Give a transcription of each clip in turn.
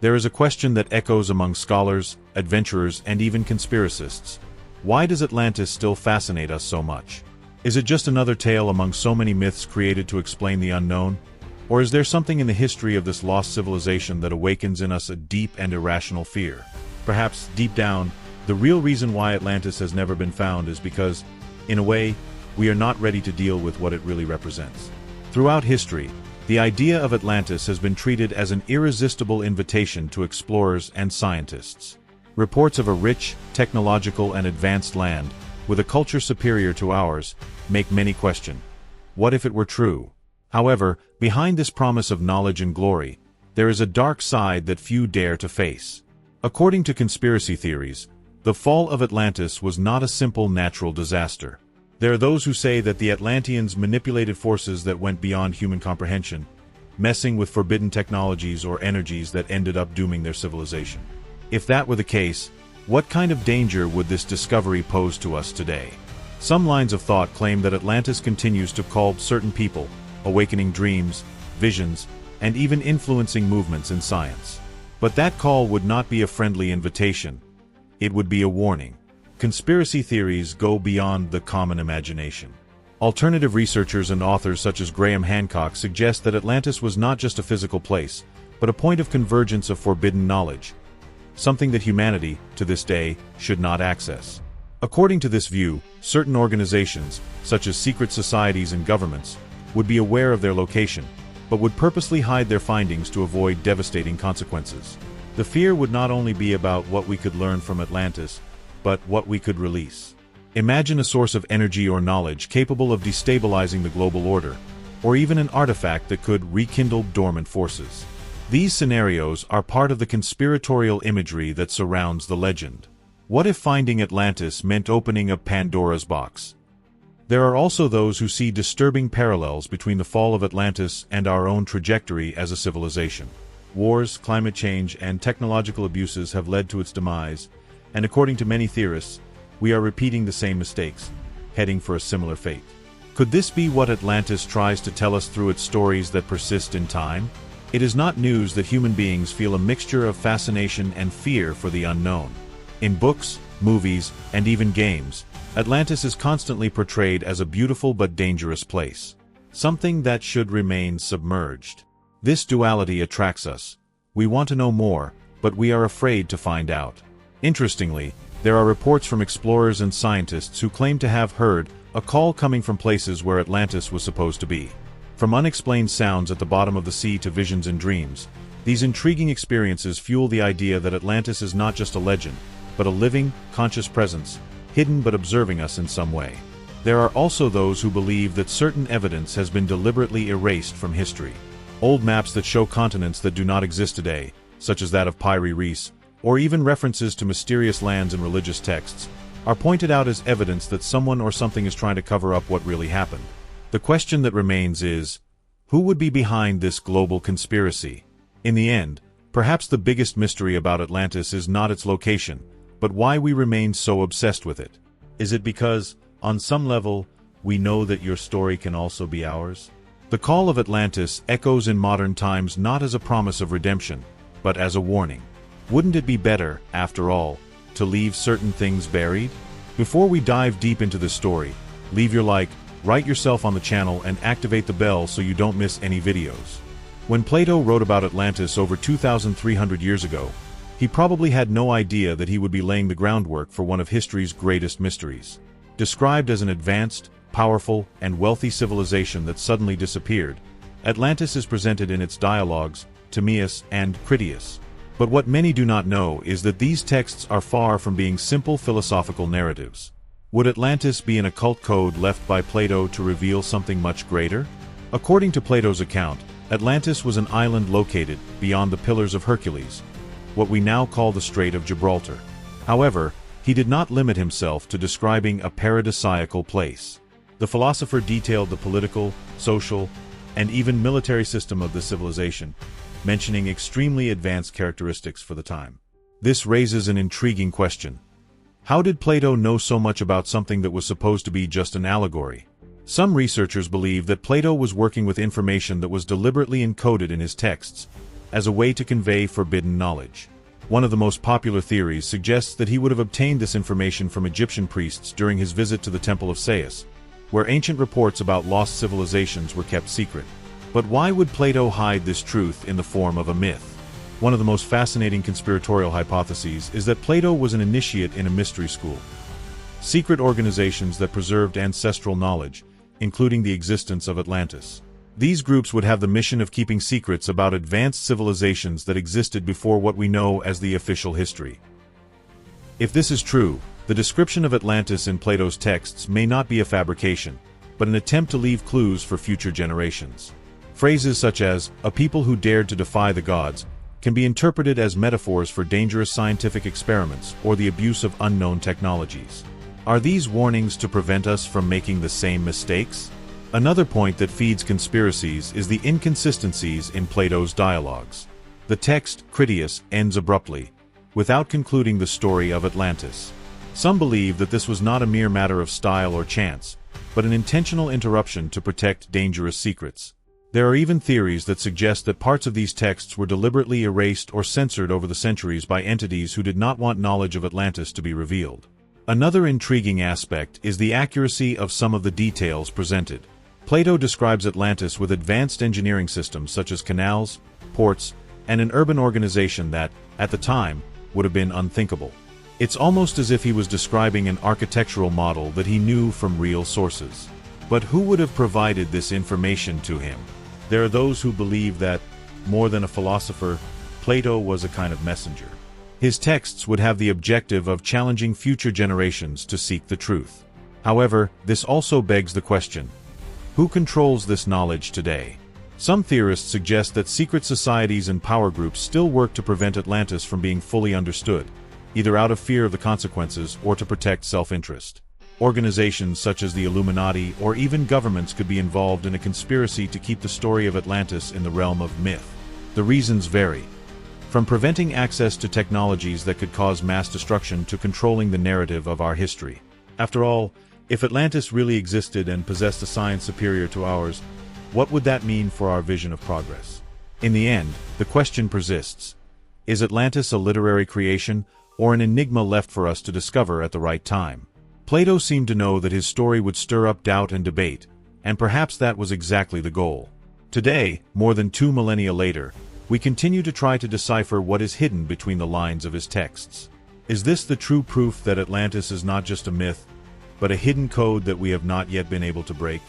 There is a question that echoes among scholars, adventurers, and even conspiracists. Why does Atlantis still fascinate us so much? Is it just another tale among so many myths created to explain the unknown? Or is there something in the history of this lost civilization that awakens in us a deep and irrational fear? Perhaps, deep down, the real reason why Atlantis has never been found is because, in a way, we are not ready to deal with what it really represents. Throughout history, the idea of Atlantis has been treated as an irresistible invitation to explorers and scientists. Reports of a rich, technological, and advanced land, with a culture superior to ours, make many question, what if it were true? However, behind this promise of knowledge and glory, there is a dark side that few dare to face. According to conspiracy theories, the fall of Atlantis was not a simple natural disaster. There are those who say that the Atlanteans manipulated forces that went beyond human comprehension, messing with forbidden technologies or energies that ended up dooming their civilization. If that were the case, what kind of danger would this discovery pose to us today? Some lines of thought claim that Atlantis continues to call certain people, awakening dreams, visions, and even influencing movements in science. But that call would not be a friendly invitation. It would be a warning. Conspiracy theories go beyond the common imagination. Alternative researchers and authors such as Graham Hancock suggest that Atlantis was not just a physical place, but a point of convergence of forbidden knowledge, something that humanity, to this day, should not access. According to this view, certain organizations, such as secret societies and governments, would be aware of their location, but would purposely hide their findings to avoid devastating consequences. The fear would not only be about what we could learn from Atlantis, but what we could release. Imagine a source of energy or knowledge capable of destabilizing the global order, or even an artifact that could rekindle dormant forces. These scenarios are part of the conspiratorial imagery that surrounds the legend. What if finding Atlantis meant opening a Pandora's box? There are also those who see disturbing parallels between the fall of Atlantis and our own trajectory as a civilization. Wars, climate change, and technological abuses have led to its demise, and according to many theorists, we are repeating the same mistakes, heading for a similar fate. Could this be what Atlantis tries to tell us through its stories that persist in time? It is not news that human beings feel a mixture of fascination and fear for the unknown. In books, movies, and even games, Atlantis is constantly portrayed as a beautiful but dangerous place, something that should remain submerged. This duality attracts us. We want to know more, but we are afraid to find out. Interestingly, there are reports from explorers and scientists who claim to have heard a call coming from places where Atlantis was supposed to be. From unexplained sounds at the bottom of the sea to visions and dreams, these intriguing experiences fuel the idea that Atlantis is not just a legend, but a living, conscious presence, hidden but observing us in some way. There are also those who believe that certain evidence has been deliberately erased from history. Old maps that show continents that do not exist today, such as that of Pyre Reis, or even references to mysterious lands in religious texts, are pointed out as evidence that someone or something is trying to cover up what really happened. The question that remains is, who would be behind this global conspiracy? In the end, perhaps the biggest mystery about Atlantis is not its location, but why we remain so obsessed with it. Is it because, on some level, we know that your story can also be ours? The call of Atlantis echoes in modern times not as a promise of redemption, but as a warning. Wouldn't it be better, after all, to leave certain things buried? Before we dive deep into this story, leave your like, write yourself on the channel, and activate the bell so you don't miss any videos. When Plato wrote about Atlantis over 2,300 years ago, he probably had no idea that he would be laying the groundwork for one of history's greatest mysteries. Described as an advanced, powerful, and wealthy civilization that suddenly disappeared, Atlantis is presented in its dialogues, Timaeus and Critias. But what many do not know is that these texts are far from being simple philosophical narratives. Would Atlantis be an occult code left by Plato to reveal something much greater? According to Plato's account, Atlantis was an island located beyond the Pillars of Hercules, what we now call the Strait of Gibraltar. However, he did not limit himself to describing a paradisiacal place. The philosopher detailed the political, social, and even military system of the civilization, mentioning extremely advanced characteristics for the time. This raises an intriguing question. How did Plato know so much about something that was supposed to be just an allegory? Some researchers believe that Plato was working with information that was deliberately encoded in his texts, as a way to convey forbidden knowledge. One of the most popular theories suggests that he would have obtained this information from Egyptian priests during his visit to the Temple of Sais, where ancient reports about lost civilizations were kept secret. But why would Plato hide this truth in the form of a myth? One of the most fascinating conspiratorial hypotheses is that Plato was an initiate in a mystery school. Secret organizations that preserved ancestral knowledge, including the existence of Atlantis. These groups would have the mission of keeping secrets about advanced civilizations that existed before what we know as the official history. If this is true, the description of Atlantis in Plato's texts may not be a fabrication, but an attempt to leave clues for future generations. Phrases such as, "a people who dared to defy the gods," can be interpreted as metaphors for dangerous scientific experiments or the abuse of unknown technologies. Are these warnings to prevent us from making the same mistakes? Another point that feeds conspiracies is the inconsistencies in Plato's dialogues. The text, Critias, ends abruptly, without concluding the story of Atlantis. Some believe that this was not a mere matter of style or chance, but an intentional interruption to protect dangerous secrets. There are even theories that suggest that parts of these texts were deliberately erased or censored over the centuries by entities who did not want knowledge of Atlantis to be revealed. Another intriguing aspect is the accuracy of some of the details presented. Plato describes Atlantis with advanced engineering systems such as canals, ports, and an urban organization that, at the time, would have been unthinkable. It's almost as if he was describing an architectural model that he knew from real sources. But who would have provided this information to him? There are those who believe that, more than a philosopher, Plato was a kind of messenger. His texts would have the objective of challenging future generations to seek the truth. However, this also begs the question, who controls this knowledge today? Some theorists suggest that secret societies and power groups still work to prevent Atlantis from being fully understood, either out of fear of the consequences or to protect self-interest. Organizations such as the Illuminati or even governments could be involved in a conspiracy to keep the story of Atlantis in the realm of myth. The reasons vary, from preventing access to technologies that could cause mass destruction to controlling the narrative of our history. After all, if Atlantis really existed and possessed a science superior to ours, what would that mean for our vision of progress? In the end, the question persists. Is Atlantis a literary creation or an enigma left for us to discover at the right time? Plato seemed to know that his story would stir up doubt and debate, and perhaps that was exactly the goal. Today, more than 2 millennia later, we continue to try to decipher what is hidden between the lines of his texts. Is this the true proof that Atlantis is not just a myth, but a hidden code that we have not yet been able to break?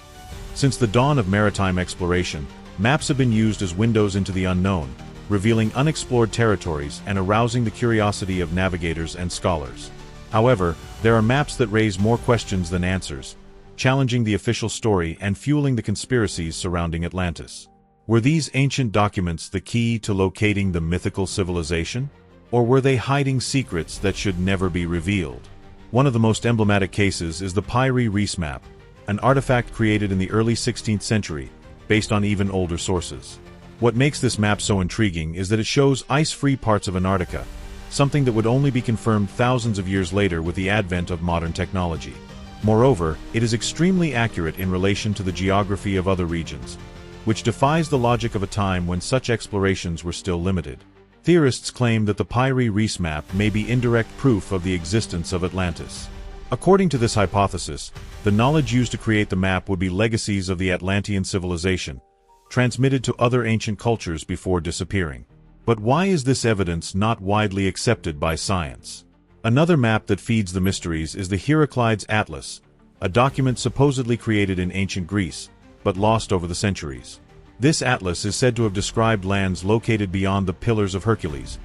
Since the dawn of maritime exploration, maps have been used as windows into the unknown, revealing unexplored territories and arousing the curiosity of navigators and scholars. However, there are maps that raise more questions than answers, challenging the official story and fueling the conspiracies surrounding Atlantis. Were these ancient documents the key to locating the mythical civilization? Or were they hiding secrets that should never be revealed? One of the most emblematic cases is the Piri Reis map, an artifact created in the early 16th century, based on even older sources. What makes this map so intriguing is that it shows ice-free parts of Antarctica, something that would only be confirmed thousands of years later with the advent of modern technology. Moreover, it is extremely accurate in relation to the geography of other regions, which defies the logic of a time when such explorations were still limited. Theorists claim that the Piri Reis map may be indirect proof of the existence of Atlantis. According to this hypothesis, the knowledge used to create the map would be legacies of the Atlantean civilization, transmitted to other ancient cultures before disappearing. But why is this evidence not widely accepted by science? Another map that feeds the mysteries is the Heraclides Atlas, a document supposedly created in ancient Greece, but lost over the centuries. This atlas is said to have described lands located beyond the Pillars of Hercules,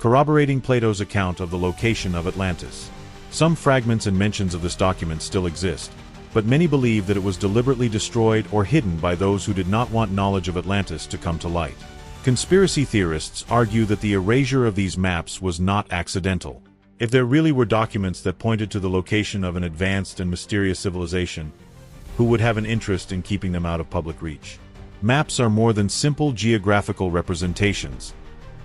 corroborating Plato's account of the location of Atlantis. Some fragments and mentions of this document still exist, but many believe that it was deliberately destroyed or hidden by those who did not want knowledge of Atlantis to come to light. Conspiracy theorists argue that the erasure of these maps was not accidental. If there really were documents that pointed to the location of an advanced and mysterious civilization, who would have an interest in keeping them out of public reach? Maps are more than simple geographical representations.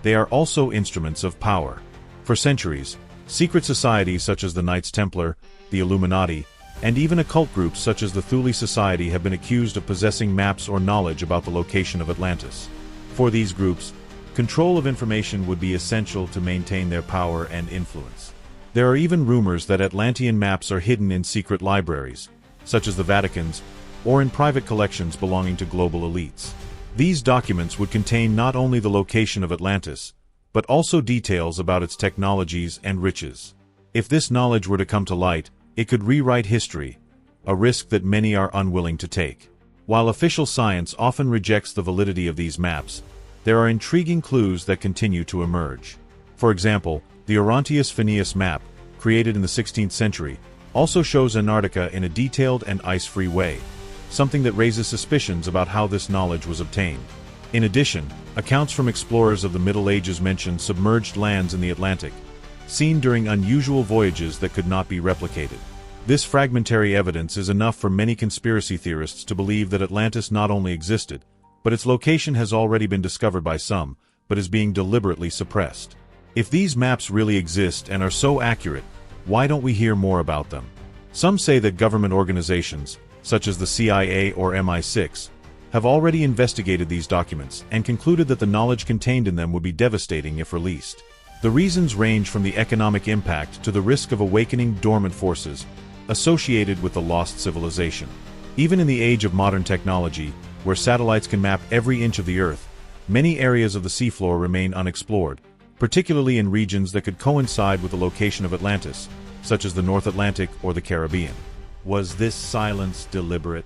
They are also instruments of power. For centuries, secret societies such as the Knights Templar, the Illuminati, and even occult groups such as the Thule Society have been accused of possessing maps or knowledge about the location of Atlantis. For these groups, Control of information would be essential to maintain their power and influence. There are even rumors that Atlantean maps are hidden in secret libraries, such as the Vatican's, or in private collections belonging to global elites. These documents would contain not only the location of Atlantis, but also details about its technologies and riches. If this knowledge were to come to light, it could rewrite history, a risk that many are unwilling to take. While official science often rejects the validity of these maps, there are intriguing clues that continue to emerge. For example, the Orontius Phineus map, created in the 16th century, also shows Antarctica in a detailed and ice-free way, something that raises suspicions about how this knowledge was obtained. In addition, accounts from explorers of the Middle Ages mention submerged lands in the Atlantic, seen during unusual voyages that could not be replicated. This fragmentary evidence is enough for many conspiracy theorists to believe that Atlantis not only existed, but its location has already been discovered by some, but is being deliberately suppressed. If these maps really exist and are so accurate, why don't we hear more about them? Some say that government organizations, such as the CIA or MI6, have already investigated these documents and concluded that the knowledge contained in them would be devastating if released. The reasons range from the economic impact to the risk of awakening dormant forces associated with the lost civilization. Even in the age of modern technology, where satellites can map every inch of the Earth, many areas of the seafloor remain unexplored, particularly in regions that could coincide with the location of Atlantis, such as the North Atlantic or the Caribbean. Was this silence deliberate?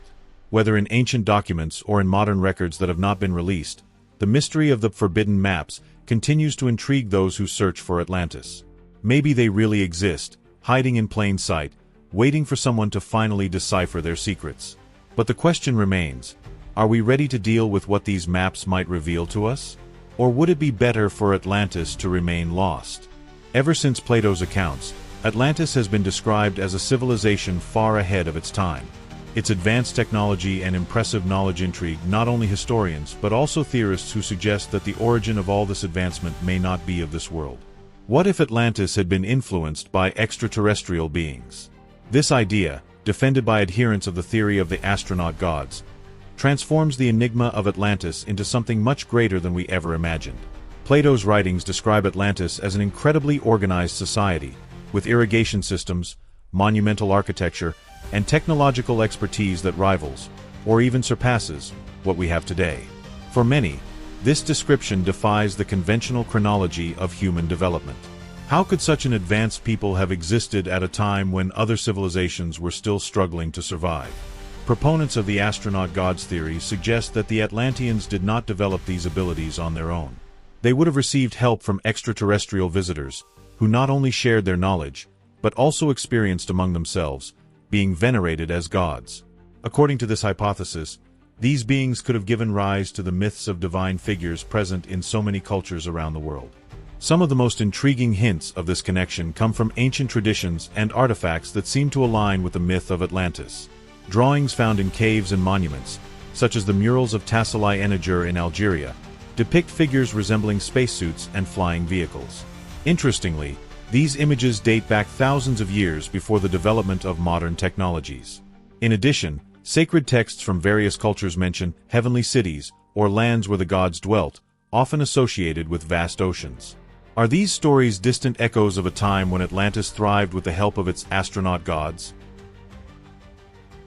Whether in ancient documents or in modern records that have not been released, the mystery of the forbidden maps continues to intrigue those who search for Atlantis. Maybe they really exist, hiding in plain sight, waiting for someone to finally decipher their secrets. But the question remains, are we ready to deal with what these maps might reveal to us? Or would it be better for Atlantis to remain lost? Ever since Plato's accounts, Atlantis has been described as a civilization far ahead of its time. Its advanced technology and impressive knowledge intrigue not only historians but also theorists who suggest that the origin of all this advancement may not be of this world. What if Atlantis had been influenced by extraterrestrial beings? This idea, defended by adherents of the theory of the astronaut gods, transforms the enigma of Atlantis into something much greater than we ever imagined. Plato's writings describe Atlantis as an incredibly organized society, with irrigation systems, monumental architecture, and technological expertise that rivals, or even surpasses, what we have today. For many, this description defies the conventional chronology of human development. How could such an advanced people have existed at a time when other civilizations were still struggling to survive? Proponents of the astronaut gods theory suggest that the Atlanteans did not develop these abilities on their own. They would have received help from extraterrestrial visitors, who not only shared their knowledge, but also experienced among themselves, being venerated as gods. According to this hypothesis, these beings could have given rise to the myths of divine figures present in so many cultures around the world. Some of the most intriguing hints of this connection come from ancient traditions and artifacts that seem to align with the myth of Atlantis. Drawings found in caves and monuments, such as the murals of Tassili Eniger in Algeria, depict figures resembling spacesuits and flying vehicles. Interestingly, these images date back thousands of years before the development of modern technologies. In addition, sacred texts from various cultures mention heavenly cities, or lands where the gods dwelt, often associated with vast oceans. Are these stories distant echoes of a time when Atlantis thrived with the help of its astronaut gods?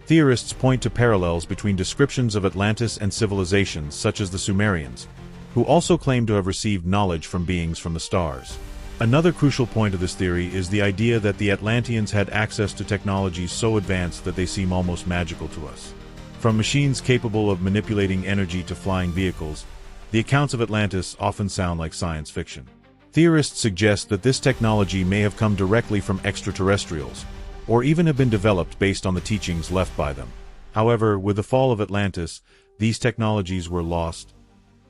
Theorists point to parallels between descriptions of Atlantis and civilizations such as the Sumerians, who also claim to have received knowledge from beings from the stars. Another crucial point of this theory is the idea that the Atlanteans had access to technologies so advanced that they seem almost magical to us. From machines capable of manipulating energy to flying vehicles, the accounts of Atlantis often sound like science fiction. Theorists suggest that this technology may have come directly from extraterrestrials, or even have been developed based on the teachings left by them. However, with the fall of Atlantis, these technologies were lost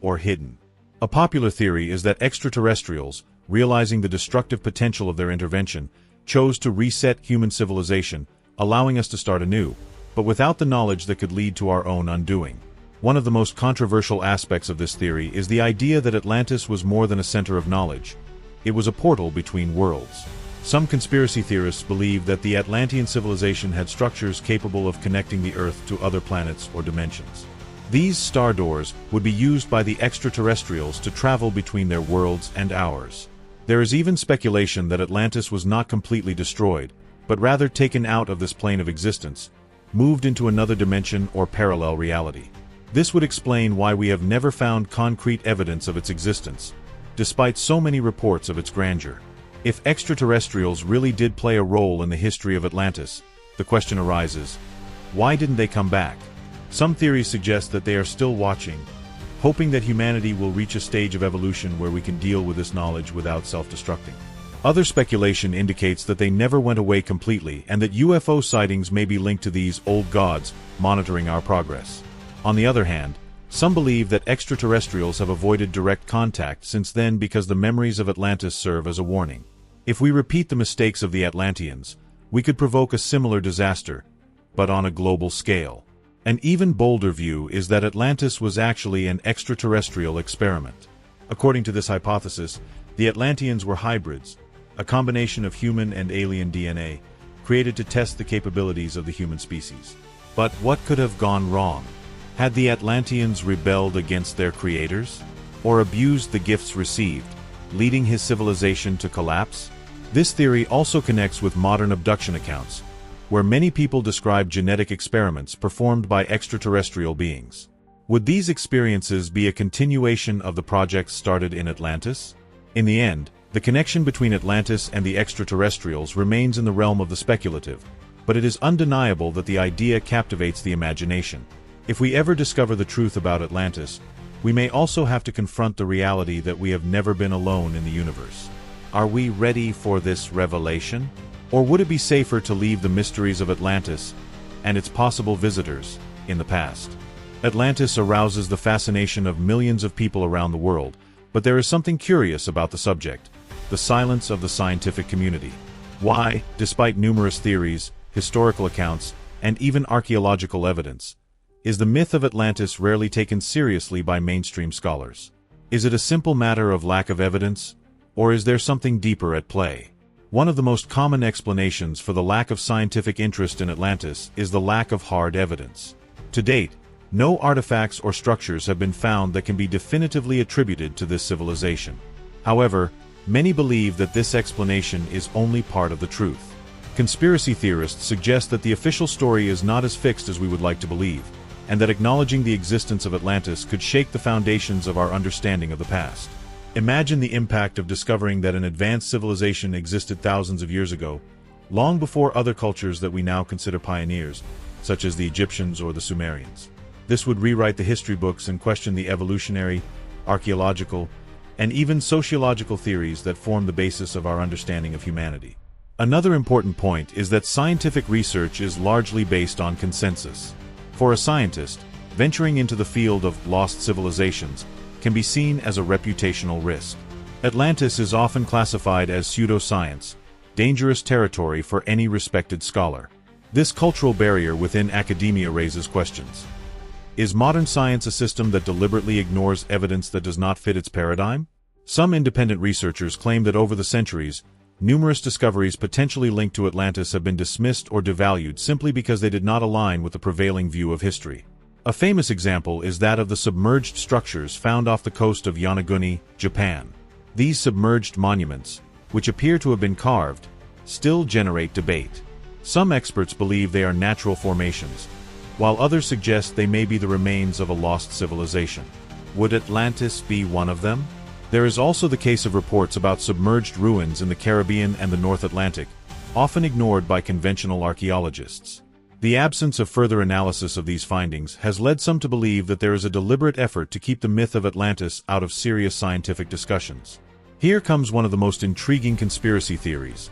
or hidden. A popular theory is that extraterrestrials, realizing the destructive potential of their intervention, chose to reset human civilization, allowing us to start anew, but without the knowledge that could lead to our own undoing. One of the most controversial aspects of this theory is the idea that Atlantis was more than a center of knowledge. It was a portal between worlds. Some conspiracy theorists believe that the Atlantean civilization had structures capable of connecting the Earth to other planets or dimensions. These star doors would be used by the extraterrestrials to travel between their worlds and ours. There is even speculation that Atlantis was not completely destroyed, but rather taken out of this plane of existence, moved into another dimension or parallel reality. This would explain why we have never found concrete evidence of its existence, despite so many reports of its grandeur. If extraterrestrials really did play a role in the history of Atlantis, the question arises, why didn't they come back? Some theories suggest that they are still watching, hoping that humanity will reach a stage of evolution where we can deal with this knowledge without self-destructing. Other speculation indicates that they never went away completely and that UFO sightings may be linked to these old gods monitoring our progress. On the other hand, some believe that extraterrestrials have avoided direct contact since then because the memories of Atlantis serve as a warning. If we repeat the mistakes of the Atlanteans, we could provoke a similar disaster, but on a global scale. An even bolder view is that Atlantis was actually an extraterrestrial experiment. According to this hypothesis, the Atlanteans were hybrids, a combination of human and alien DNA, created to test the capabilities of the human species. But what could have gone wrong? Had the Atlanteans rebelled against their creators? Or abused the gifts received, leading his civilization to collapse? This theory also connects with modern abduction accounts, where many people describe genetic experiments performed by extraterrestrial beings. Would these experiences be a continuation of the projects started in Atlantis? In the end, the connection between Atlantis and the extraterrestrials remains in the realm of the speculative, but it is undeniable that the idea captivates the imagination. If we ever discover the truth about Atlantis, we may also have to confront the reality that we have never been alone in the universe. Are we ready for this revelation? Or would it be safer to leave the mysteries of Atlantis and its possible visitors in the past? Atlantis arouses the fascination of millions of people around the world, but there is something curious about the subject: the silence of the scientific community. Why, despite numerous theories, historical accounts, and even archaeological evidence, is the myth of Atlantis rarely taken seriously by mainstream scholars? Is it a simple matter of lack of evidence, or is there something deeper at play? One of the most common explanations for the lack of scientific interest in Atlantis is the lack of hard evidence. To date, no artifacts or structures have been found that can be definitively attributed to this civilization. However, many believe that this explanation is only part of the truth. Conspiracy theorists suggest that the official story is not as fixed as we would like to believe, and that acknowledging the existence of Atlantis could shake the foundations of our understanding of the past. Imagine the impact of discovering that an advanced civilization existed thousands of years ago, long before other cultures that we now consider pioneers, such as the Egyptians or the Sumerians. This would rewrite the history books and question the evolutionary, archaeological, and even sociological theories that form the basis of our understanding of humanity. Another important point is that scientific research is largely based on consensus. For a scientist, venturing into the field of lost civilizations can be seen as a reputational risk. Atlantis is often classified as pseudoscience, dangerous territory for any respected scholar. This cultural barrier within academia raises questions. Is modern science a system that deliberately ignores evidence that does not fit its paradigm? Some independent researchers claim that over the centuries, numerous discoveries potentially linked to Atlantis have been dismissed or devalued simply because they did not align with the prevailing view of history. A famous example is that of the submerged structures found off the coast of Yonaguni, Japan. These submerged monuments, which appear to have been carved, still generate debate. Some experts believe they are natural formations, while others suggest they may be the remains of a lost civilization. Would Atlantis be one of them? There is also the case of reports about submerged ruins in the Caribbean and the North Atlantic, often ignored by conventional archaeologists. The absence of further analysis of these findings has led some to believe that there is a deliberate effort to keep the myth of Atlantis out of serious scientific discussions. Here comes one of the most intriguing conspiracy theories.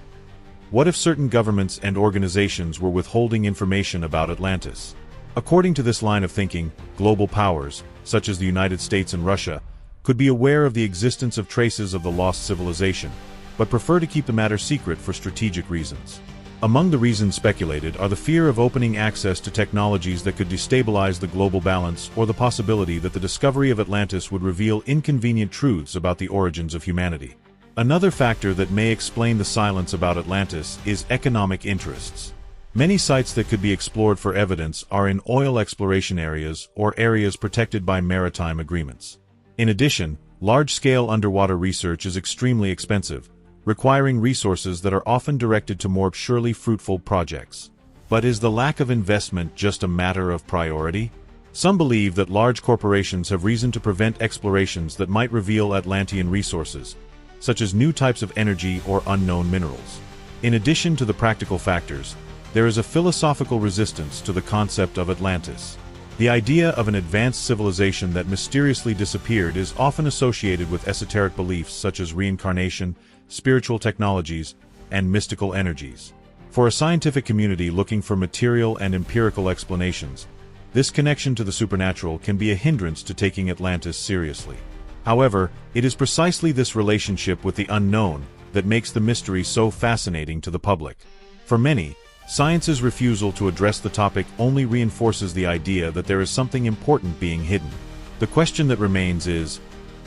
What if certain governments and organizations were withholding information about Atlantis? According to this line of thinking, global powers, such as the United States and Russia, could be aware of the existence of traces of the lost civilization, but prefer to keep the matter secret for strategic reasons. Among the reasons speculated are the fear of opening access to technologies that could destabilize the global balance or the possibility that the discovery of Atlantis would reveal inconvenient truths about the origins of humanity. Another factor that may explain the silence about Atlantis is economic interests. Many sites that could be explored for evidence are in oil exploration areas or areas protected by maritime agreements. In addition, large-scale underwater research is extremely expensive, requiring resources that are often directed to more surely fruitful projects. But is the lack of investment just a matter of priority? Some believe that large corporations have reason to prevent explorations that might reveal Atlantean resources, such as new types of energy or unknown minerals. In addition to the practical factors, there is a philosophical resistance to the concept of Atlantis. The idea of an advanced civilization that mysteriously disappeared is often associated with esoteric beliefs such as reincarnation, spiritual technologies, and mystical energies. For a scientific community looking for material and empirical explanations, this connection to the supernatural can be a hindrance to taking Atlantis seriously. However, it is precisely this relationship with the unknown that makes the mystery so fascinating to the public. For many, science's refusal to address the topic only reinforces the idea that there is something important being hidden. The question that remains is,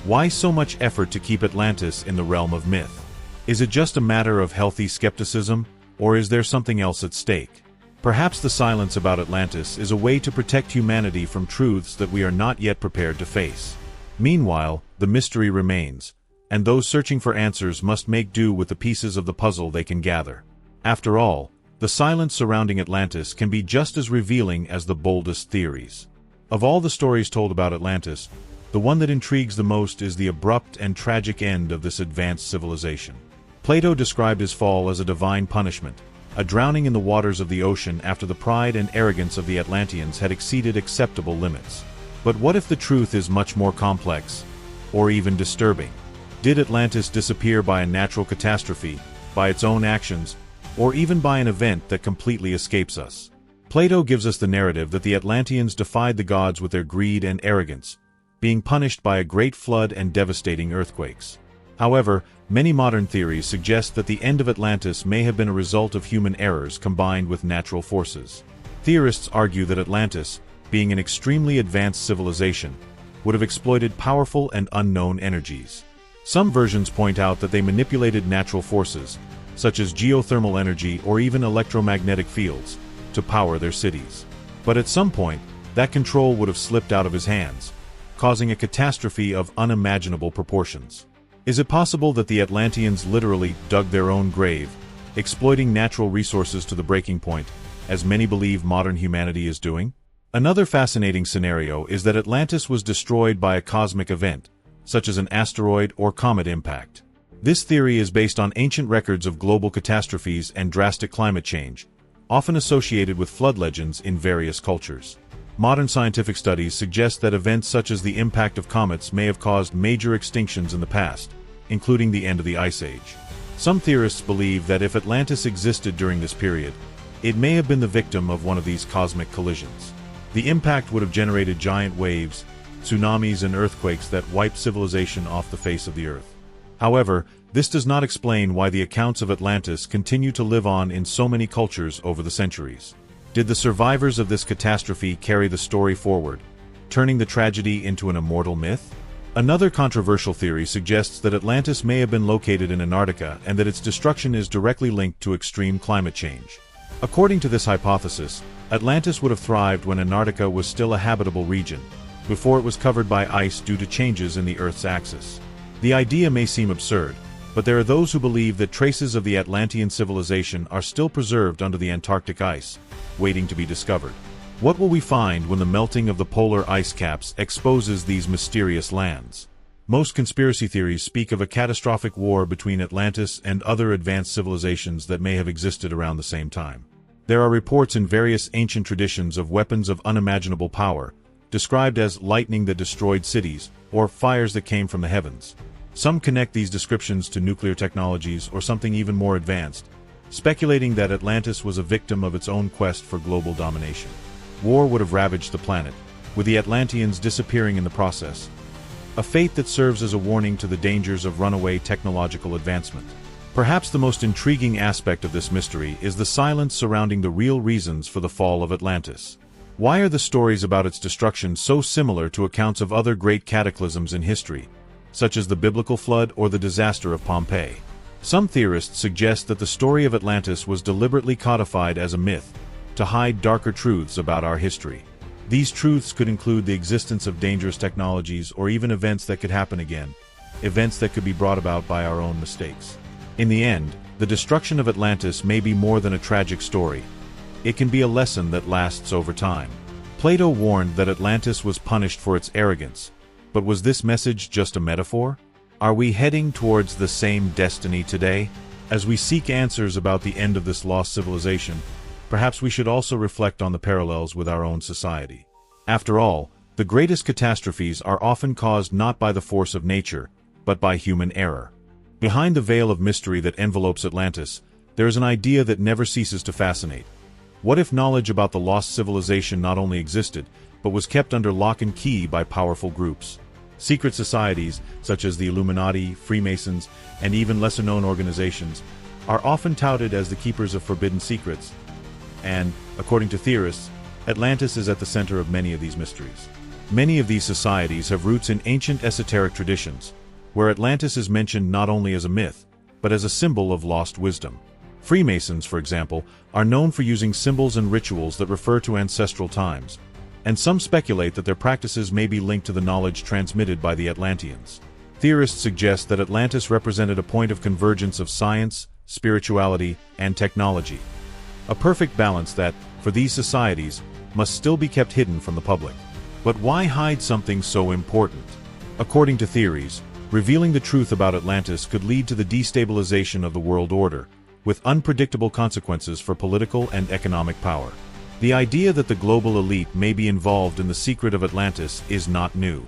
why so much effort to keep Atlantis in the realm of myth? Is it just a matter of healthy skepticism, or is there something else at stake? Perhaps the silence about Atlantis is a way to protect humanity from truths that we are not yet prepared to face. Meanwhile, the mystery remains, and those searching for answers must make do with the pieces of the puzzle they can gather. After all, the silence surrounding Atlantis can be just as revealing as the boldest theories. Of all the stories told about Atlantis, the one that intrigues the most is the abrupt and tragic end of this advanced civilization. Plato described his fall as a divine punishment, a drowning in the waters of the ocean after the pride and arrogance of the Atlanteans had exceeded acceptable limits. But what if the truth is much more complex, or even disturbing? Did Atlantis disappear by a natural catastrophe, by its own actions, or even by an event that completely escapes us? Plato gives us the narrative that the Atlanteans defied the gods with their greed and arrogance, being punished by a great flood and devastating earthquakes. However, many modern theories suggest that the end of Atlantis may have been a result of human errors combined with natural forces. Theorists argue that Atlantis, being an extremely advanced civilization, would have exploited powerful and unknown energies. Some versions point out that they manipulated natural forces, such as geothermal energy or even electromagnetic fields, to power their cities. But at some point, that control would have slipped out of his hands, causing a catastrophe of unimaginable proportions. Is it possible that the Atlanteans literally dug their own grave, exploiting natural resources to the breaking point, as many believe modern humanity is doing? Another fascinating scenario is that Atlantis was destroyed by a cosmic event, such as an asteroid or comet impact. This theory is based on ancient records of global catastrophes and drastic climate change, often associated with flood legends in various cultures. Modern scientific studies suggest that events such as the impact of comets may have caused major extinctions in the past, including the end of the Ice Age. Some theorists believe that if Atlantis existed during this period, it may have been the victim of one of these cosmic collisions. The impact would have generated giant waves, tsunamis, and earthquakes that wiped civilization off the face of the earth. However, this does not explain why the accounts of Atlantis continue to live on in so many cultures over the centuries. Did the survivors of this catastrophe carry the story forward, turning the tragedy into an immortal myth? Another controversial theory suggests that Atlantis may have been located in Antarctica and that its destruction is directly linked to extreme climate change. According to this hypothesis, Atlantis would have thrived when Antarctica was still a habitable region, before it was covered by ice due to changes in the Earth's axis. The idea may seem absurd, but there are those who believe that traces of the Atlantean civilization are still preserved under the Antarctic ice, waiting to be discovered. What will we find when the melting of the polar ice caps exposes these mysterious lands? Most conspiracy theories speak of a catastrophic war between Atlantis and other advanced civilizations that may have existed around the same time. There are reports in various ancient traditions of weapons of unimaginable power, described as lightning that destroyed cities, or fires that came from the heavens. Some connect these descriptions to nuclear technologies or something even more advanced, speculating that Atlantis was a victim of its own quest for global domination. War would have ravaged the planet, with the Atlanteans disappearing in the process, a fate that serves as a warning to the dangers of runaway technological advancement. Perhaps the most intriguing aspect of this mystery is the silence surrounding the real reasons for the fall of Atlantis. Why are the stories about its destruction so similar to accounts of other great cataclysms in history, such as the biblical flood or the disaster of Pompeii? Some theorists suggest that the story of Atlantis was deliberately codified as a myth, to hide darker truths about our history. These truths could include the existence of dangerous technologies or even events that could happen again, events that could be brought about by our own mistakes. In the end, the destruction of Atlantis may be more than a tragic story. It can be a lesson that lasts over time. Plato warned that Atlantis was punished for its arrogance, but was this message just a metaphor? Are we heading towards the same destiny today? As we seek answers about the end of this lost civilization, perhaps we should also reflect on the parallels with our own society. After all, the greatest catastrophes are often caused not by the force of nature, but by human error. Behind the veil of mystery that envelopes Atlantis, there is an idea that never ceases to fascinate. What if knowledge about the lost civilization not only existed, but was kept under lock and key by powerful groups? Secret societies, such as the Illuminati, Freemasons, and even lesser-known organizations, are often touted as the keepers of forbidden secrets. And, according to theorists, Atlantis is at the center of many of these mysteries. Many of these societies have roots in ancient esoteric traditions, where Atlantis is mentioned not only as a myth, but as a symbol of lost wisdom. Freemasons, for example, are known for using symbols and rituals that refer to ancestral times, and some speculate that their practices may be linked to the knowledge transmitted by the Atlanteans. Theorists suggest that Atlantis represented a point of convergence of science, spirituality, and technology. A perfect balance that, for these societies, must still be kept hidden from the public. But why hide something so important? According to theories, revealing the truth about Atlantis could lead to the destabilization of the world order, with unpredictable consequences for political and economic power. The idea that the global elite may be involved in the secret of Atlantis is not new.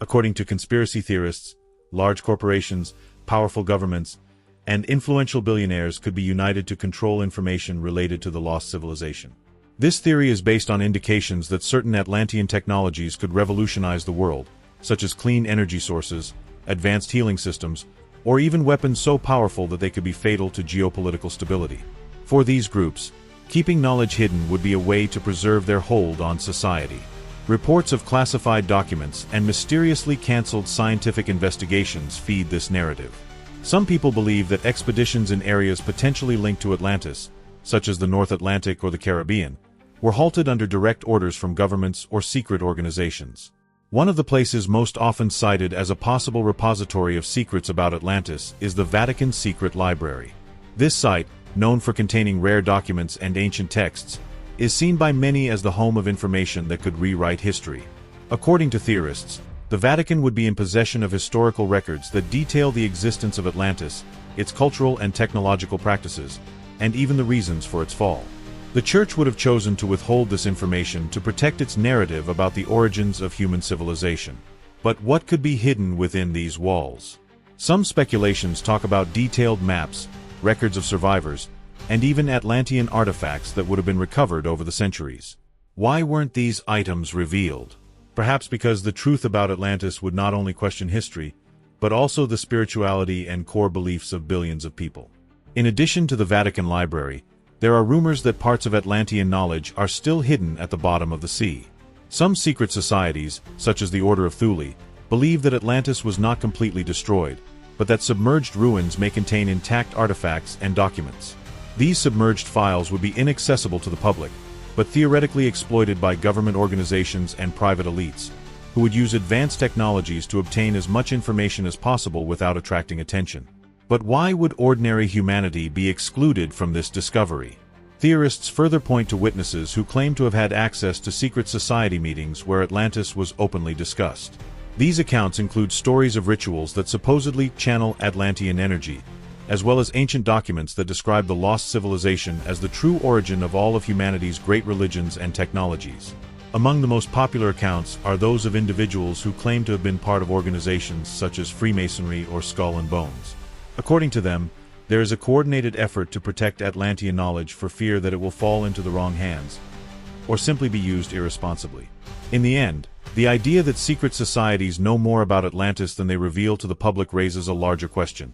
According to conspiracy theorists, large corporations, powerful governments, and influential billionaires could be united to control information related to the lost civilization. This theory is based on indications that certain Atlantean technologies could revolutionize the world, such as clean energy sources, advanced healing systems, or even weapons so powerful that they could be fatal to geopolitical stability. For these groups, keeping knowledge hidden would be a way to preserve their hold on society. Reports of classified documents and mysteriously cancelled scientific investigations feed this narrative. Some people believe that expeditions in areas potentially linked to Atlantis, such as the North Atlantic or the Caribbean, were halted under direct orders from governments or secret organizations. One of the places most often cited as a possible repository of secrets about Atlantis is the Vatican's secret library. This site, known for containing rare documents and ancient texts, is seen by many as the home of information that could rewrite history. According to theorists, the Vatican would be in possession of historical records that detail the existence of Atlantis, its cultural and technological practices, and even the reasons for its fall. The Church would have chosen to withhold this information to protect its narrative about the origins of human civilization. But what could be hidden within these walls? Some speculations talk about detailed maps, records of survivors, and even Atlantean artifacts that would have been recovered over the centuries. Why weren't these items revealed? Perhaps because the truth about Atlantis would not only question history, but also the spirituality and core beliefs of billions of people. In addition to the Vatican Library, there are rumors that parts of Atlantean knowledge are still hidden at the bottom of the sea. Some secret societies, such as the Order of Thule, believe that Atlantis was not completely destroyed, but that submerged ruins may contain intact artifacts and documents. These submerged files would be inaccessible to the public, but theoretically exploited by government organizations and private elites, who would use advanced technologies to obtain as much information as possible without attracting attention. But why would ordinary humanity be excluded from this discovery? Theorists further point to witnesses who claim to have had access to secret society meetings where Atlantis was openly discussed. These accounts include stories of rituals that supposedly channel Atlantean energy, as well as ancient documents that describe the lost civilization as the true origin of all of humanity's great religions and technologies. Among the most popular accounts are those of individuals who claim to have been part of organizations such as Freemasonry or Skull and Bones. According to them, there is a coordinated effort to protect Atlantean knowledge for fear that it will fall into the wrong hands, or simply be used irresponsibly. In the end, the idea that secret societies know more about Atlantis than they reveal to the public raises a larger question.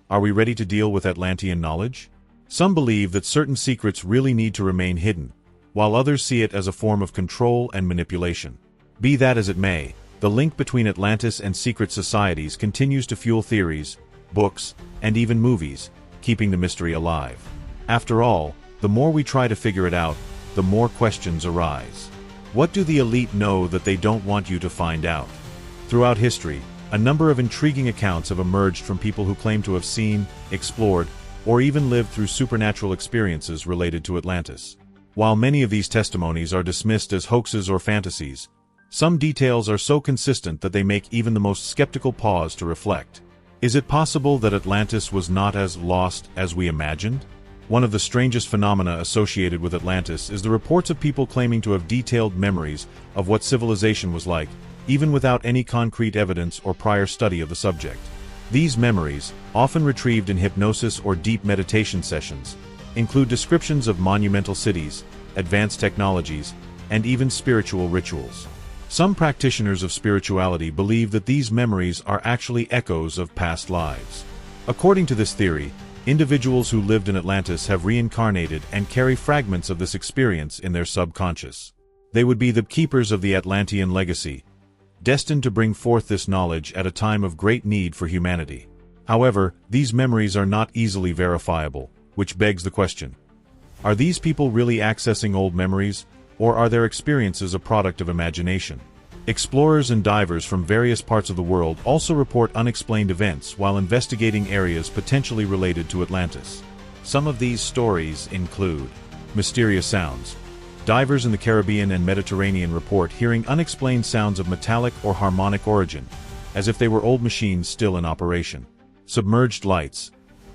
Are we ready to deal with Atlantean knowledge? Some believe that certain secrets really need to remain hidden, while others see it as a form of control and manipulation. Be that as it may, the link between Atlantis and secret societies continues to fuel theories, books, and even movies, keeping the mystery alive. After all, the more we try to figure it out, the more questions arise. What do the elite know that they don't want you to find out? Throughout history, a number of intriguing accounts have emerged from people who claim to have seen, explored, or even lived through supernatural experiences related to Atlantis. While many of these testimonies are dismissed as hoaxes or fantasies, some details are so consistent that they make even the most skeptical pause to reflect. Is it possible that Atlantis was not as lost as we imagined? One of the strangest phenomena associated with Atlantis is the reports of people claiming to have detailed memories of what civilization was like, even without any concrete evidence or prior study of the subject. These memories, often retrieved in hypnosis or deep meditation sessions, include descriptions of monumental cities, advanced technologies, and even spiritual rituals. Some practitioners of spirituality believe that these memories are actually echoes of past lives. According to this theory, individuals who lived in Atlantis have reincarnated and carry fragments of this experience in their subconscious. They would be the keepers of the Atlantean legacy, destined to bring forth this knowledge at a time of great need for humanity. However, these memories are not easily verifiable, which begs the question: are these people really accessing old memories, or are their experiences a product of imagination? Explorers and divers from various parts of the world also report unexplained events while investigating areas potentially related to Atlantis. Some of these stories include mysterious sounds. Divers in the Caribbean and Mediterranean report hearing unexplained sounds of metallic or harmonic origin, as if they were old machines still in operation. Submerged lights.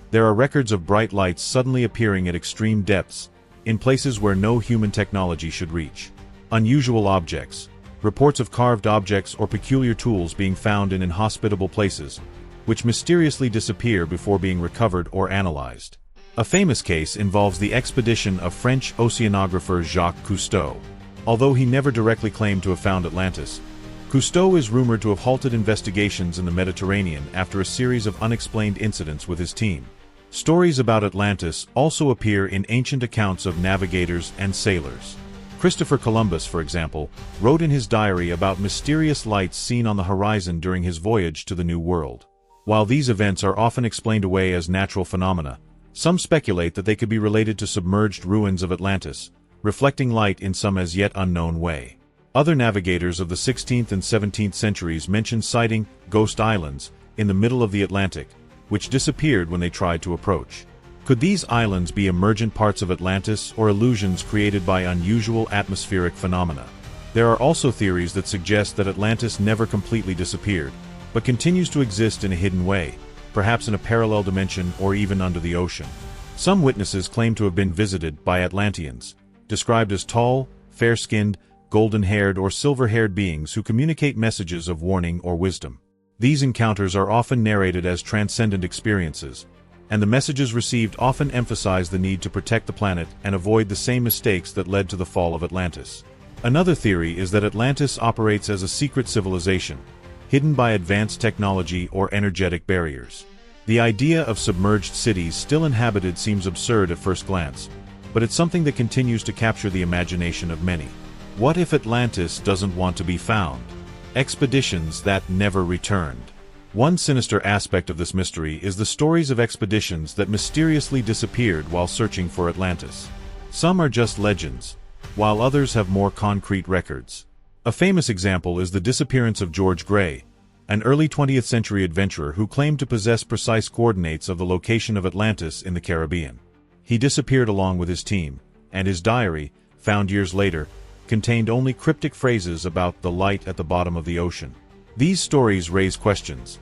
There are records of bright lights suddenly appearing at extreme depths, in places where no human technology should reach. Unusual objects. Reports of carved objects or peculiar tools being found in inhospitable places, which mysteriously disappear before being recovered or analyzed. A famous case involves the expedition of French oceanographer Jacques Cousteau. Although he never directly claimed to have found Atlantis, Cousteau is rumored to have halted investigations in the Mediterranean after a series of unexplained incidents with his team. Stories about Atlantis also appear in ancient accounts of navigators and sailors. Christopher Columbus, for example, wrote in his diary about mysterious lights seen on the horizon during his voyage to the New World. While these events are often explained away as natural phenomena, some speculate that they could be related to submerged ruins of Atlantis, reflecting light in some as yet unknown way. Other navigators of the 16th and 17th centuries mention sighting ghost islands in the middle of the Atlantic, which disappeared when they tried to approach. Could these islands be emergent parts of Atlantis or illusions created by unusual atmospheric phenomena? There are also theories that suggest that Atlantis never completely disappeared, but continues to exist in a hidden way, perhaps in a parallel dimension or even under the ocean. Some witnesses claim to have been visited by Atlanteans, described as tall, fair-skinned, golden-haired or silver-haired beings who communicate messages of warning or wisdom. These encounters are often narrated as transcendent experiences, and the messages received often emphasize the need to protect the planet and avoid the same mistakes that led to the fall of Atlantis. Another theory is that Atlantis operates as a secret civilization, hidden by advanced technology or energetic barriers. The idea of submerged cities still inhabited seems absurd at first glance, but it's something that continues to capture the imagination of many. What if Atlantis doesn't want to be found? Expeditions that never returned. One sinister aspect of this mystery is the stories of expeditions that mysteriously disappeared while searching for Atlantis. Some are just legends, while others have more concrete records. A famous example is the disappearance of George Gray, an early 20th century adventurer who claimed to possess precise coordinates of the location of Atlantis in the Caribbean. He disappeared along with his team, and his diary, found years later, contained only cryptic phrases about the light at the bottom of the ocean. These stories raise questions.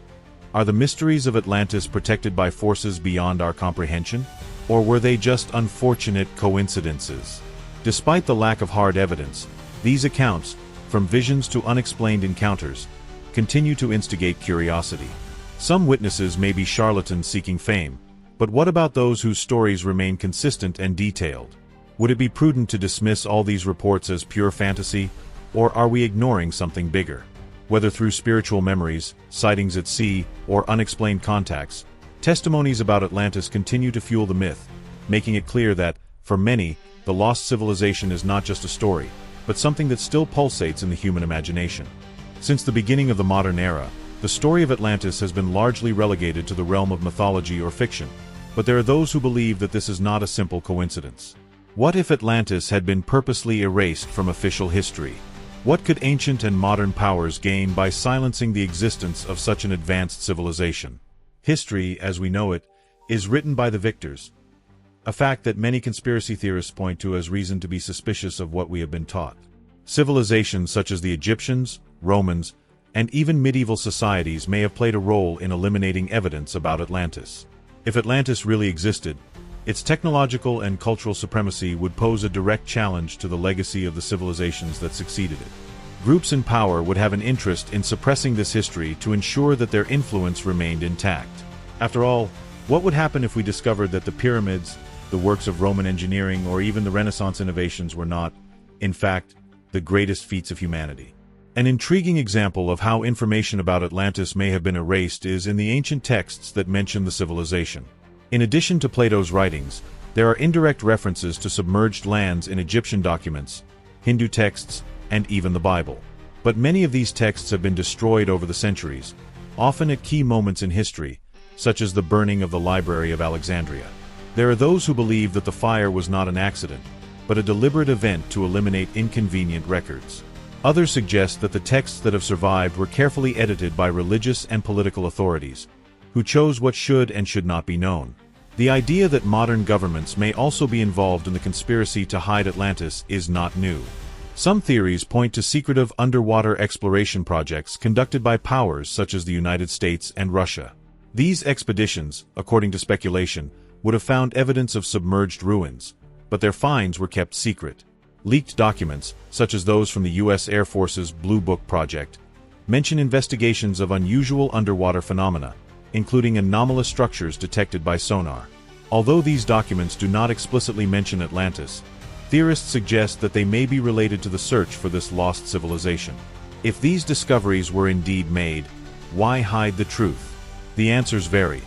Are the mysteries of Atlantis protected by forces beyond our comprehension? Or were they just unfortunate coincidences? Despite the lack of hard evidence, these accounts, from visions to unexplained encounters, continue to instigate curiosity. Some witnesses may be charlatans seeking fame, but what about those whose stories remain consistent and detailed? Would it be prudent to dismiss all these reports as pure fantasy, or are we ignoring something bigger? Whether through spiritual memories, sightings at sea, or unexplained contacts, testimonies about Atlantis continue to fuel the myth, making it clear that, for many, the lost civilization is not just a story, but something that still pulsates in the human imagination. Since the beginning of the modern era, The story of Atlantis has been largely relegated to the realm of mythology or fiction, but there are those who believe that this is not a simple coincidence. What if Atlantis had been purposely erased from official history? What could ancient and modern powers gain by silencing the existence of such an advanced civilization? History, as we know it, is written by the victors, a fact that many conspiracy theorists point to as reason to be suspicious of what we have been taught. Civilizations such as the Egyptians, Romans, and even medieval societies may have played a role in eliminating evidence about Atlantis. If Atlantis really existed, its technological and cultural supremacy would pose a direct challenge to the legacy of the civilizations that succeeded it. Groups in power would have an interest in suppressing this history to ensure that their influence remained intact. After all, what would happen if we discovered that the pyramids, the works of Roman engineering, or even the Renaissance innovations were not, in fact, the greatest feats of humanity? An intriguing example of how information about Atlantis may have been erased is in the ancient texts that mention the civilization. In addition to Plato's writings, there are indirect references to submerged lands in Egyptian documents, Hindu texts, and even the Bible. But many of these texts have been destroyed over the centuries, often at key moments in history, such as the burning of the Library of Alexandria. There are those who believe that the fire was not an accident, but a deliberate event to eliminate inconvenient records. Others suggest that the texts that have survived were carefully edited by religious and political authorities, who chose what should and should not be known. The idea that modern governments may also be involved in the conspiracy to hide Atlantis is not new. Some theories point to secretive underwater exploration projects conducted by powers such as the United States and Russia. These expeditions, according to speculation, would have found evidence of submerged ruins, but their finds were kept secret. Leaked documents, such as those from the U.S. Air Force's Blue Book project, mention investigations of unusual underwater phenomena, including anomalous structures detected by sonar. Although these documents do not explicitly mention Atlantis, theorists suggest that they may be related to the search for this lost civilization. If these discoveries were indeed made, why hide the truth? The answers vary,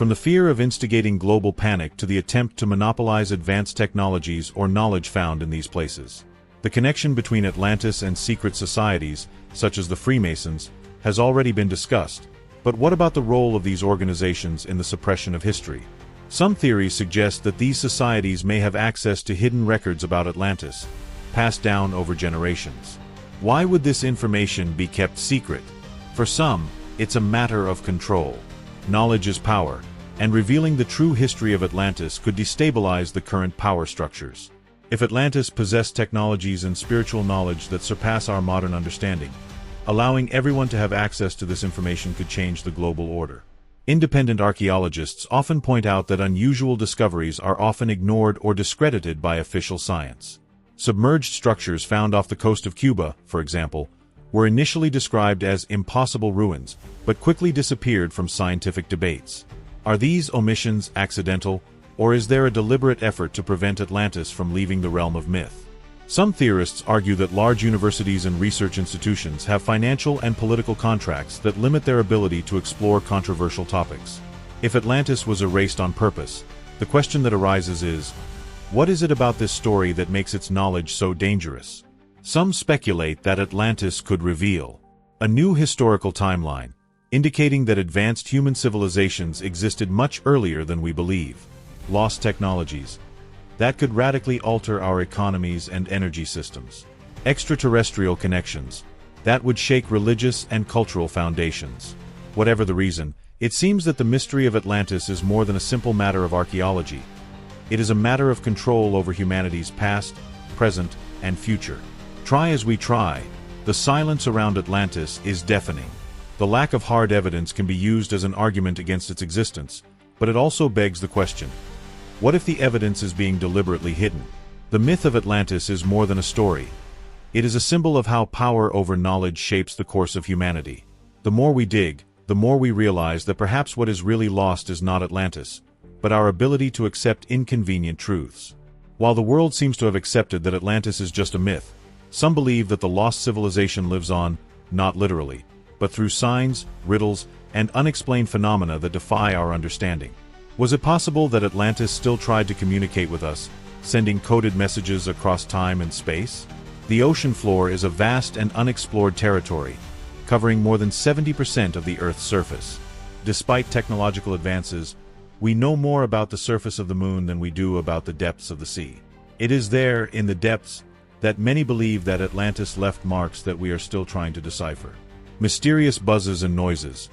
from the fear of instigating global panic to the attempt to monopolize advanced technologies or knowledge found in these places. The connection between Atlantis and secret societies, such as the Freemasons, has already been discussed. But what about the role of these organizations in the suppression of history? Some theories suggest that these societies may have access to hidden records about Atlantis, passed down over generations. Why would this information be kept secret? For some, it's a matter of control. Knowledge is power, and revealing the true history of Atlantis could destabilize the current power structures. If Atlantis possessed technologies and spiritual knowledge that surpass our modern understanding, allowing everyone to have access to this information could change the global order. Independent archaeologists often point out that unusual discoveries are often ignored or discredited by official science. Submerged structures found off the coast of Cuba, for example, were initially described as impossible ruins, but quickly disappeared from scientific debates. Are these omissions accidental, or is there a deliberate effort to prevent Atlantis from leaving the realm of myth? Some theorists argue that large universities and research institutions have financial and political contracts that limit their ability to explore controversial topics. If Atlantis was erased on purpose, the question that arises is, what is it about this story that makes its knowledge so dangerous? Some speculate that Atlantis could reveal a new historical timeline, indicating that advanced human civilizations existed much earlier than we believe. Lost technologies that could radically alter our economies and energy systems. Extraterrestrial connections that would shake religious and cultural foundations. Whatever the reason, it seems that the mystery of Atlantis is more than a simple matter of archaeology. It is a matter of control over humanity's past, present, and future. Try as we try, the silence around Atlantis is deafening. The lack of hard evidence can be used as an argument against its existence, but it also begs the question, what if the evidence is being deliberately hidden? The myth of Atlantis is more than a story. It is a symbol of how power over knowledge shapes the course of humanity. The more we dig, the more we realize that perhaps what is really lost is not Atlantis, but our ability to accept inconvenient truths. While the world seems to have accepted that Atlantis is just a myth, some believe that the lost civilization lives on, not literally, but through signs, riddles, and unexplained phenomena that defy our understanding. Was it possible that Atlantis still tried to communicate with us, sending coded messages across time and space? The ocean floor is a vast and unexplored territory, covering more than 70% of the Earth's surface. Despite technological advances, we know more about the surface of the moon than we do about the depths of the sea. It is there, in the depths, that many believe that Atlantis left marks that we are still trying to decipher. Mysterious buzzes and noises.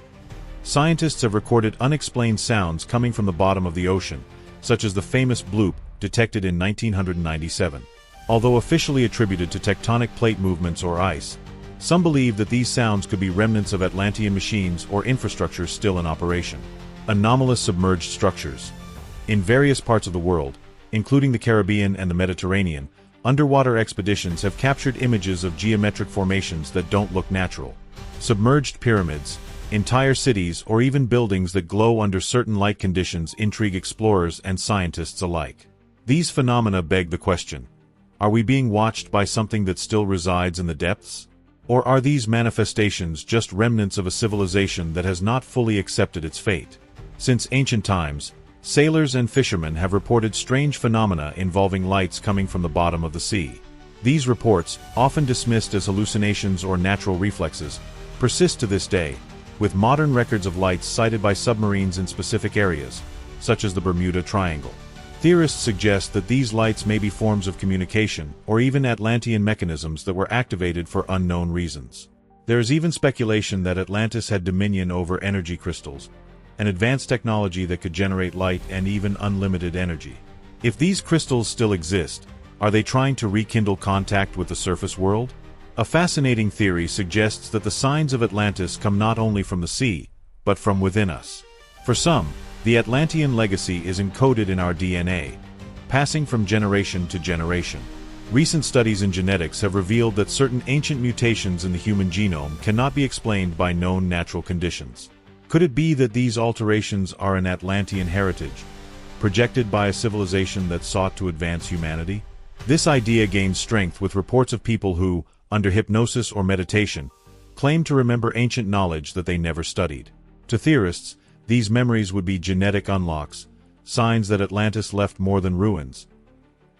Scientists have recorded unexplained sounds coming from the bottom of the ocean, such as the famous bloop detected in 1997. Although officially attributed to tectonic plate movements or ice, some believe that these sounds could be remnants of Atlantean machines or infrastructure still in operation. Anomalous submerged structures. In various parts of the world, including the Caribbean and the Mediterranean, underwater expeditions have captured images of geometric formations that don't look natural. Submerged pyramids, entire cities, or even buildings that glow under certain light conditions intrigue explorers and scientists alike. These phenomena beg the question: are we being watched by something that still resides in the depths? Or are these manifestations just remnants of a civilization that has not fully accepted its fate? Since ancient times, sailors and fishermen have reported strange phenomena involving lights coming from the bottom of the sea. These reports, often dismissed as hallucinations or natural reflexes, persist to this day, with modern records of lights sighted by submarines in specific areas, such as the Bermuda Triangle. Theorists suggest that these lights may be forms of communication or even Atlantean mechanisms that were activated for unknown reasons. There is even speculation that Atlantis had dominion over energy crystals, an advanced technology that could generate light and even unlimited energy. If these crystals still exist, are they trying to rekindle contact with the surface world? A fascinating theory suggests that the signs of Atlantis come not only from the sea, but from within us. For some, the Atlantean legacy is encoded in our DNA, passing from generation to generation. Recent studies in genetics have revealed that certain ancient mutations in the human genome cannot be explained by known natural conditions. Could it be that these alterations are an Atlantean heritage, projected by a civilization that sought to advance humanity? This idea gains strength with reports of people who, under hypnosis or meditation, claim to remember ancient knowledge that they never studied. To theorists, these memories would be genetic unlocks, signs that Atlantis left more than ruins.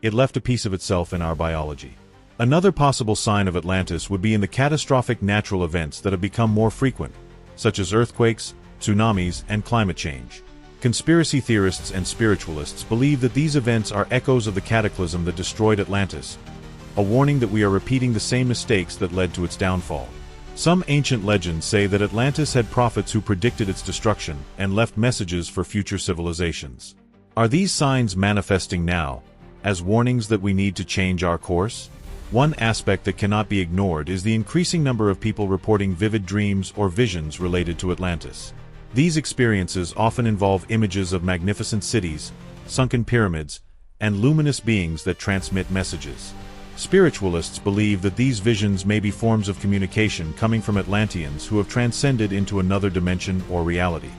It left a piece of itself in our biology. Another possible sign of Atlantis would be in the catastrophic natural events that have become more frequent, such as earthquakes, tsunamis, and climate change. Conspiracy theorists and spiritualists believe that these events are echoes of the cataclysm that destroyed Atlantis, a warning that we are repeating the same mistakes that led to its downfall. Some ancient legends say that Atlantis had prophets who predicted its destruction and left messages for future civilizations. Are these signs manifesting now, as warnings that we need to change our course? One aspect that cannot be ignored is the increasing number of people reporting vivid dreams or visions related to Atlantis. These experiences often involve images of magnificent cities, sunken pyramids, and luminous beings that transmit messages. Spiritualists believe that these visions may be forms of communication coming from Atlanteans who have transcended into another dimension or reality.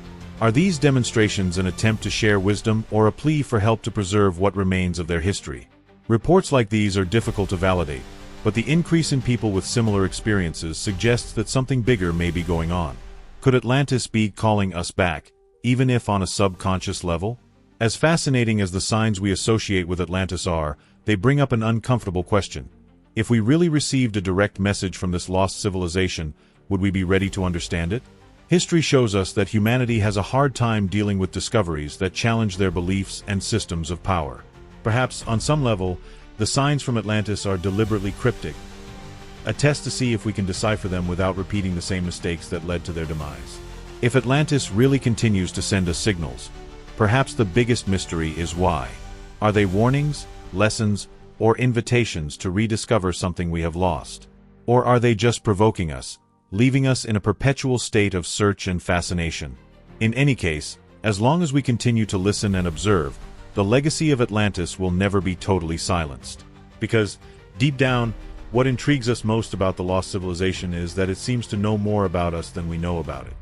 Are these demonstrations an attempt to share wisdom or a plea for help to preserve what remains of their history? Reports like these are difficult to validate, but the increase in people with similar experiences suggests that something bigger may be going on. Could Atlantis be calling us back, even if on a subconscious level? As fascinating as the signs we associate with Atlantis are, they bring up an uncomfortable question. If we really received a direct message from this lost civilization, would we be ready to understand it? History shows us that humanity has a hard time dealing with discoveries that challenge their beliefs and systems of power. Perhaps, on some level, the signs from Atlantis are deliberately cryptic, a test to see if we can decipher them without repeating the same mistakes that led to their demise. If Atlantis really continues to send us signals, perhaps the biggest mystery is why. Are they warnings, lessons, or invitations to rediscover something we have lost? Or are they just provoking us, leaving us in a perpetual state of search and fascination? In any case, as long as we continue to listen and observe, the legacy of Atlantis will never be totally silenced. Because, deep down, what intrigues us most about the lost civilization is that it seems to know more about us than we know about it.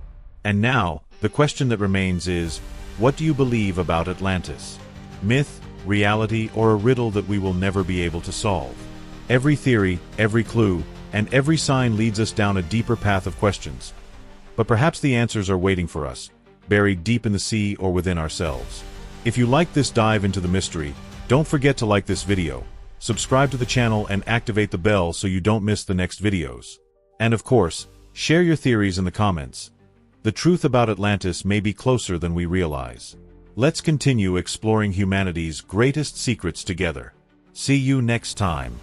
And now, the question that remains is, what do you believe about Atlantis? Myth, reality, or a riddle that we will never be able to solve? Every theory, every clue, and every sign leads us down a deeper path of questions. But perhaps the answers are waiting for us, buried deep in the sea or within ourselves. If you like this dive into the mystery, don't forget to like this video, subscribe to the channel and activate the bell so you don't miss the next videos. And of course, Share your theories in the comments. The truth about Atlantis may be closer than we realize. Let's continue exploring humanity's greatest secrets together. See you next time.